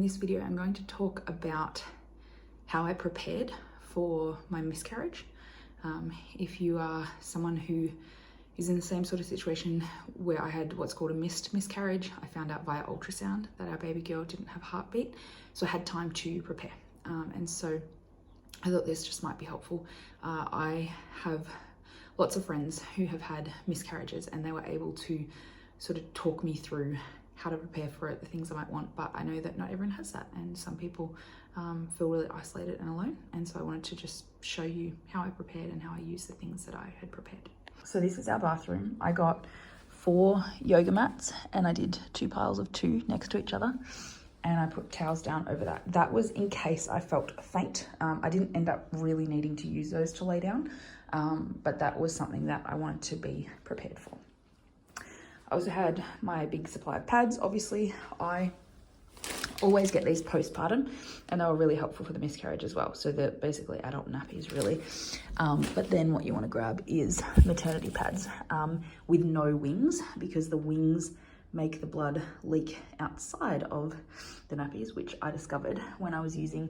this video, I'm going to talk about how I prepared for my miscarriage. If you are someone who is in the same sort of situation where I had what's called a missed miscarriage, I found out via ultrasound that our baby girl didn't have a heartbeat, so I had time to prepare. And so I thought this just might be helpful. I have lots of friends who have had miscarriages, and they were able to sort of talk me through how to prepare for it, the things I might want, but I know that not everyone has that, and some people feel really isolated and alone, and so I wanted to just show you how I prepared and how I used the things that I had prepared. So this is our bathroom. I got 4 yoga mats and I did 2 piles of 2 next to each other, and I put towels down over that. That was in case I felt faint. I didn't end up really needing to use those to lay down, but that was something that I wanted to be prepared for. I also had my big supply of pads. Obviously, I always get these postpartum, and they were really helpful for the miscarriage as well. So they're basically adult nappies, really. But then what you want to grab is maternity pads with no wings, because the wings make the blood leak outside of the nappies, which I discovered when I was using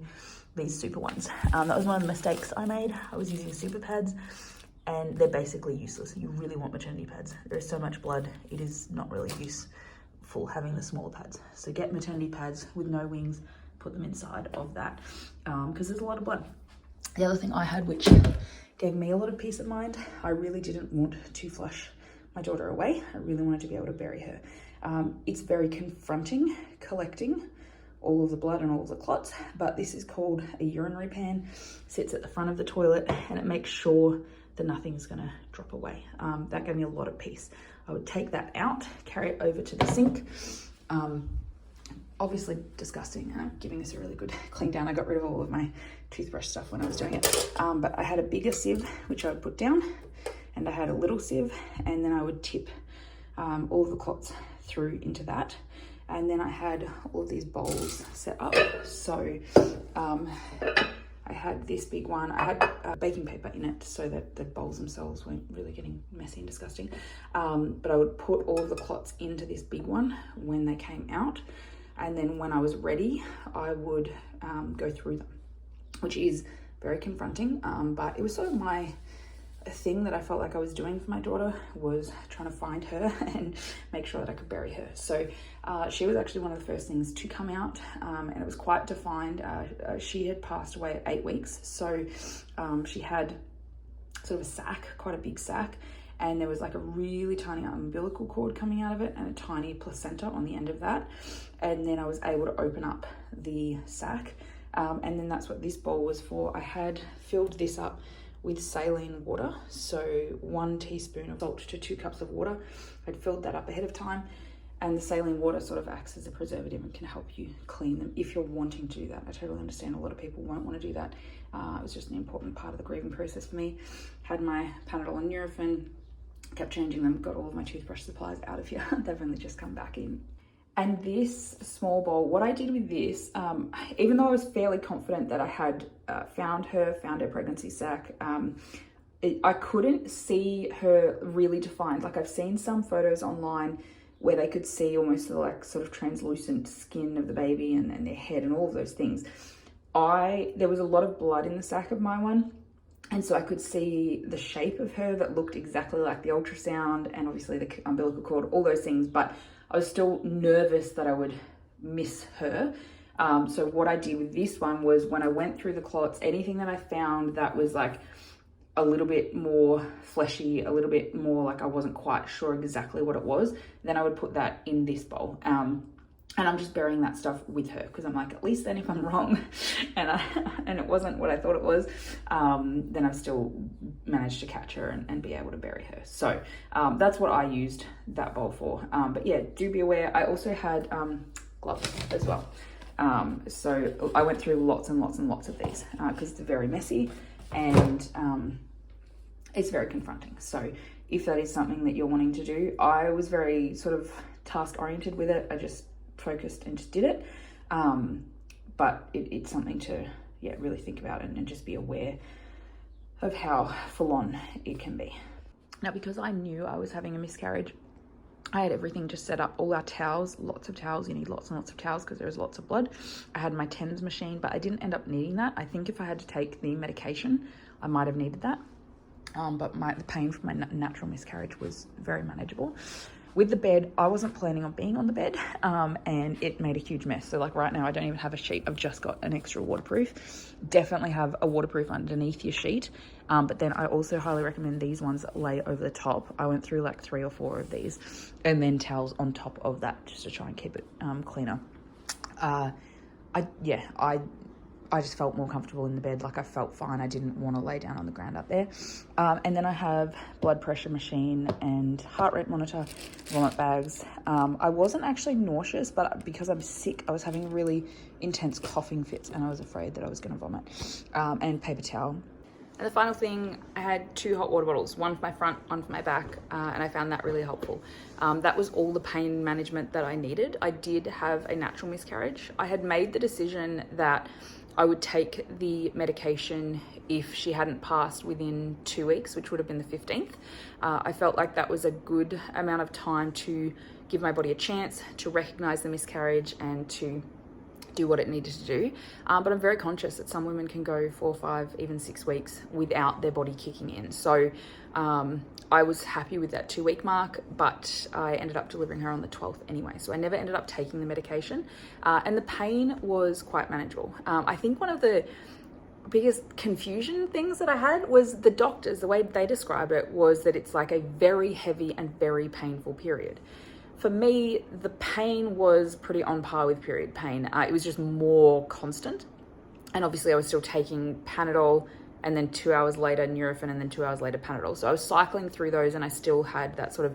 these super ones. That was one of the mistakes I made. I was using super pads, and they're basically useless. You really want maternity pads. There is so much blood, it is not really useful having the smaller pads. So get maternity pads with no wings, put them inside of that, because there's a lot of blood. The other thing I had, which gave me a lot of peace of mind, I really didn't want to flush my daughter away. I really wanted to be able to bury her. It's very confronting collecting all of the blood and all of the clots, but this is called a urinary pan. It sits at the front of the toilet, and it makes sure that nothing's gonna drop away. That gave me a lot of peace. I would take that out, carry it over to the sink. Obviously disgusting, and I'm giving this a really good clean down. I got rid of all of my toothbrush stuff when I was doing it. But I had a bigger sieve, which I would put down, and I had a little sieve, and then I would tip all of the clots through into that. And then I had all of these bowls set up. So I had this big one. I had baking paper in it so that the bowls themselves weren't really getting messy and disgusting. But I would put all of the clots into this big one when they came out. And then when I was ready, I would go through them, which is very confronting. But it was sort of my thing that I felt like I was doing for my daughter, was trying to find her and make sure that I could bury her. So she was actually one of the first things to come out, and it was quite defined. She had passed away at 8 weeks, so she had sort of a sac, quite a big sac, and there was like a really tiny umbilical cord coming out of it and a tiny placenta on the end of that. And then I was able to open up the sac, and then that's what this bowl was for. I had filled this up with saline water, so 1 teaspoon of salt to 2 cups of water. I'd filled that up ahead of time, and the saline water sort of acts as a preservative and can help you clean them if you're wanting to do that. I totally understand a lot of people won't want to do that. It was just an important part of the grieving process for me. Had my Panadol and Nurofen, kept changing them, got all of my toothbrush supplies out of here. They've only just come back in. And this small bowl, what I did with this, even though I was fairly confident that I had found her pregnancy sac, I couldn't see her really defined. Like, I've seen some photos online where they could see almost like sort of translucent skin of the baby and their head and all of those things. There was a lot of blood in the sac of my one, and so I could see the shape of her that looked exactly like the ultrasound, and obviously the umbilical cord, all those things, but I was still nervous that I would miss her. So what I did with this one was, when I went through the clots, anything that I found that was like a little bit more fleshy, a little bit more like I wasn't quite sure exactly what it was, then I would put that in this bowl. And I'm just burying that stuff with her, because I'm like, at least then if I'm wrong and it wasn't what I thought it was, then I've still managed to catch her and be able to bury her. So that's what I used that bowl for. But yeah, do be aware. I also had gloves as well. So I went through lots and lots and lots of these because it's very messy and it's very confronting. So if that is something that you're wanting to do, I was very sort of task oriented with it. I just focused and just did it. But it's something to really think about and just be aware of how full on it can be. Now, because I knew I was having a miscarriage, I had everything just set up, all our towels, lots of towels. You need lots and lots of towels because there's lots of blood. I had my TENS machine, but I didn't end up needing that. I think if I had to take the medication, I might have needed that. But the pain from my natural miscarriage was very manageable. With the bed, I wasn't planning on being on the bed, and it made a huge mess. So like right now, I don't even have a sheet. I've just got an extra waterproof. Definitely have a waterproof underneath your sheet. But then I also highly recommend these ones that lay over the top. I went through like 3 or 4 of these, and then towels on top of that just to try and keep it cleaner. I just felt more comfortable in the bed. Like I felt fine. I didn't want to lay down on the ground up there. And then I have blood pressure machine and heart rate monitor, vomit bags. I wasn't actually nauseous, but because I'm sick, I was having really intense coughing fits and I was afraid that I was going to vomit. And paper towel. And the final thing, I had 2 hot water bottles, one for my front, one for my back, and I found that really helpful. That was all the pain management that I needed. I did have a natural miscarriage. I had made the decision that I would take the medication if she hadn't passed within 2 weeks, which would have been the 15th. I felt like that was a good amount of time to give my body a chance to recognize the miscarriage and to do what it needed to do. But I'm very conscious that some women can go 4, 5, even 6 weeks without their body kicking in. So I was happy with that 2-week mark, but I ended up delivering her on the 12th anyway. So I never ended up taking the medication, and the pain was quite manageable. I think one of the biggest confusion things that I had was the doctors, the way they describe it was that it's like a very heavy and very painful period. For me, the pain was pretty on par with period pain. It was just more constant. And obviously I was still taking Panadol and then 2 hours later Nurofen and then 2 hours later Panadol. So I was cycling through those and I still had that sort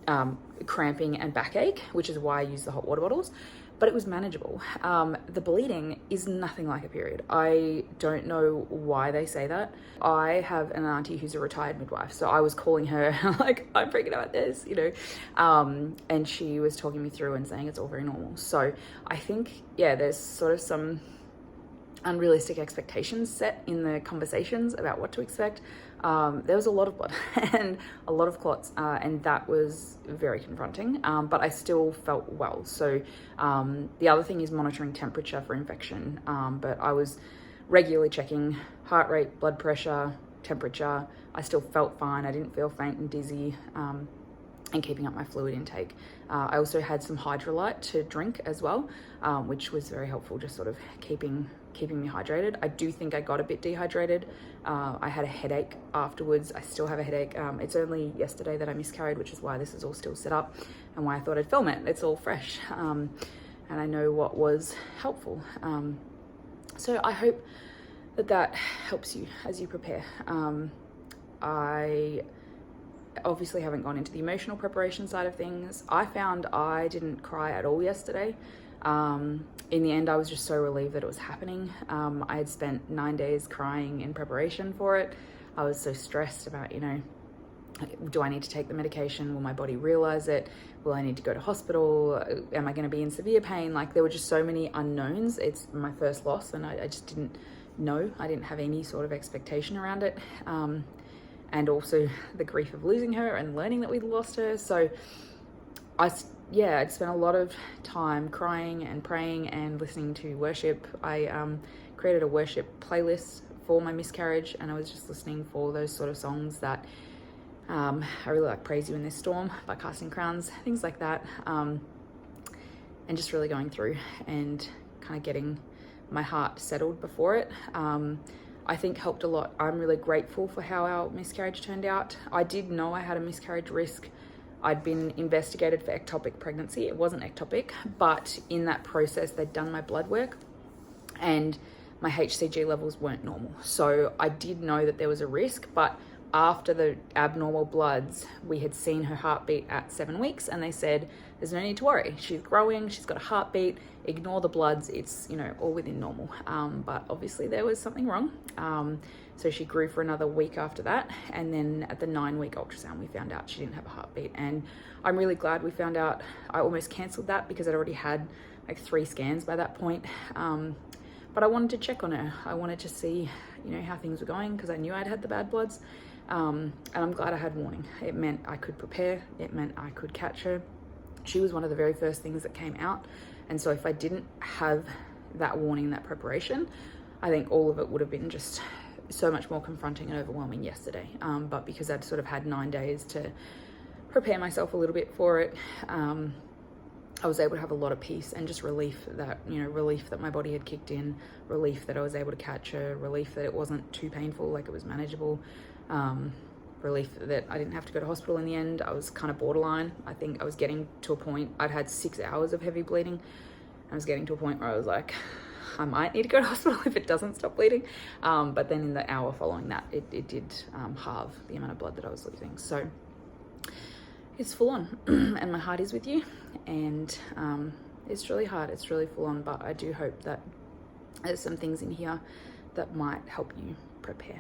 of cramping and backache, which is why I use the hot water bottles. But it was manageable. The bleeding is nothing like a period. I don't know why they say that. I have an auntie who's a retired midwife, so I was calling her like, I'm freaking out about this, you know, and she was talking me through and saying it's all very normal. So I think, yeah, there's sort of some unrealistic expectations set in the conversations about what to expect. There was a lot of blood and a lot of clots, and that was very confronting, but I still felt well. So the other thing is monitoring temperature for infection, but I was regularly checking heart rate, blood pressure, temperature. I still felt fine. I didn't feel faint and dizzy, and keeping up my fluid intake. I also had some hydrolyte to drink as well, which was very helpful, just sort of keeping me hydrated. I do think I got a bit dehydrated. I had a headache afterwards. I still have a headache. It's only yesterday that I miscarried, which is why this is all still set up and why I thought I'd film it. It's all fresh, and I know what was helpful. So I hope that helps you as you prepare. I obviously haven't gone into the emotional preparation side of things. I found I didn't cry at all yesterday. In the end, I was just so relieved that it was happening. I had spent 9 days crying in preparation for it. I was so stressed about, you know, do I need to take the medication? Will my body realize it? Will I need to go to hospital? Am I going to be in severe pain? Like, there were just so many unknowns. It's my first loss and I just didn't know. I didn't have any sort of expectation around it. And also the grief of losing her and learning that we'd lost her. So I'd spent a lot of time crying and praying and listening to worship. I created a worship playlist for my miscarriage, and I was just listening for those sort of songs that I really like. Praise You in This Storm by Casting Crowns, things like that, and just really going through and kind of getting my heart settled before it. I think helped a lot. I'm really grateful for how our miscarriage turned out. I did know I had a miscarriage risk. I'd been investigated for ectopic pregnancy. It wasn't ectopic, but in that process, they'd done my blood work and my HCG levels weren't normal. So I did know that there was a risk, but after the abnormal bloods, we had seen her heartbeat at 7 weeks and they said, there's no need to worry. She's growing, she's got a heartbeat, ignore the bloods, it's, you know, all within normal. But obviously there was something wrong. So she grew for another week after that. And then at the 9-week ultrasound, we found out she didn't have a heartbeat. And I'm really glad we found out. I almost canceled that because I'd already had like 3 scans by that point. But I wanted to check on her. I wanted to see, you know, how things were going because I knew I'd had the bad bloods. And I'm glad I had warning. It meant I could prepare. It meant I could catch her. She was one of the very first things that came out. And so if I didn't have that warning, that preparation, I think all of it would have been just so much more confronting and overwhelming yesterday. But because I'd sort of had 9 days to prepare myself a little bit for it, I was able to have a lot of peace and just relief that, relief that my body had kicked in, relief that I was able to catch her, relief that it wasn't too painful, like it was manageable, relief that I didn't have to go to hospital in the end. I was kind of borderline. I think I was getting to a point, I'd had 6 hours of heavy bleeding. I was getting to a point where I was like, I might need to go to hospital if it doesn't stop bleeding. But then in the hour following that, it did halve the amount of blood that I was losing. So it's full on and my heart is with you, and it's really hard, it's really full on, but I do hope that there's some things in here that might help you prepare.